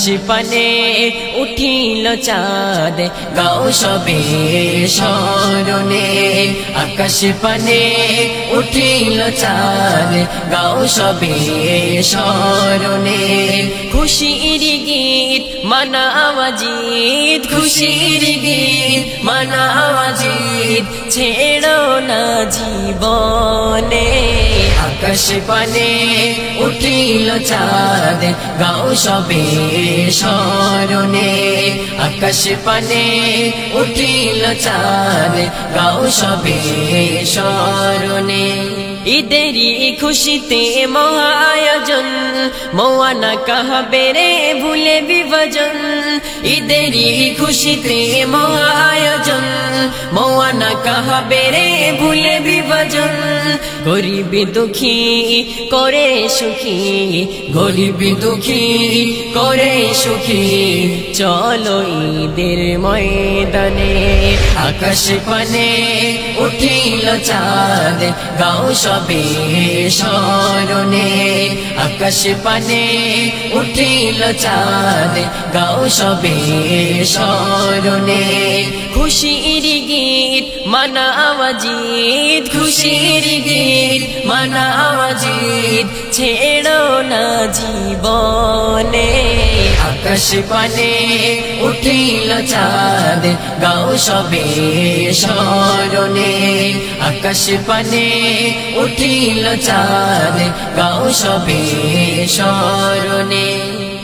আকাশ পানে উঠিল চাঁদ গাও সবে স্মরণে আকাশ পানে উঠিল চাঁদ গাও সবে স্মরণে খুশির গীত মানাওয়া জিত খুশির গীত মানাওয়া জিত ছেড়ো না জীবনে আকাশ পানে উঠিল চাঁদ গাও সবে স্মরণে আকাশ পানে উঠিল চাঁদ গাও সবে স্মরণে ঈদেরি খুশিতে মহা আয়োজন মওয়ানা কাহাবে রে ভুলে বিভাজন ঈদেরি খুশিতে মহা আয়োজন মওয়ানা কাহাবে রে ভুলে বিভাজন গরিব দুঃখী করে সুখী গরিব দুঃখী করে সুখী চলো ঈদের ময়দানে আকাশ পানে উঠিল চাঁদ গাও সবে স্মরণে আকাশ পানে উঠিল চাঁদ গাও সবে স্মরণে খুশির গীত মানাওয়া জিত খুশির গীত মানাওয়া জিত ছেড়ো না জীবনে আকাশ পানে উঠিল চাঁদ গাও সবে স্মরণে আকাশ পানে উঠিল চাঁদ গাও সবে স্মরণে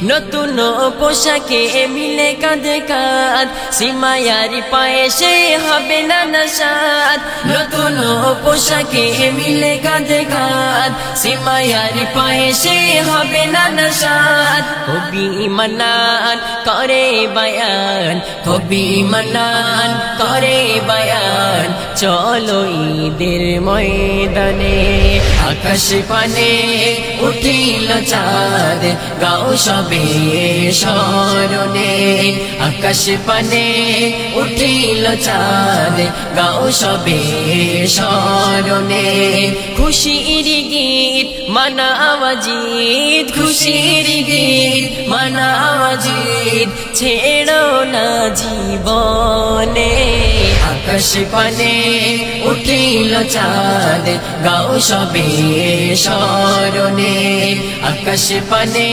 নতুন পোশাকে মিলে কাঁধে কাঁধ সীমায়ারি পায়ে সে হবে না নশাদ নতুন পোশাকে মিলে কাঁধে কাঁধ সীমায়ারি পায়ে সে হবে না নশাদ কবি মানান করে বায়ান কবি মানান করে বায়ান চলো ঈদের ময়দানে আকাশ পানে উঠিল চাঁদ গাও সবে স্মরণে আকাশ পানে উঠিল চাঁদ গাও সবে স্মরণে খুশির গীত মানাওয়া জিত খুশির গীত মানাওয়া জিত ছেড়ো না জীবনে আকাশ পানে উঠিল চাঁদ গাও সবে স্মরণে আকাশ পানে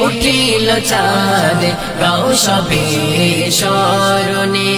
উঠিল চাঁদ গাও সবে স্মরণে।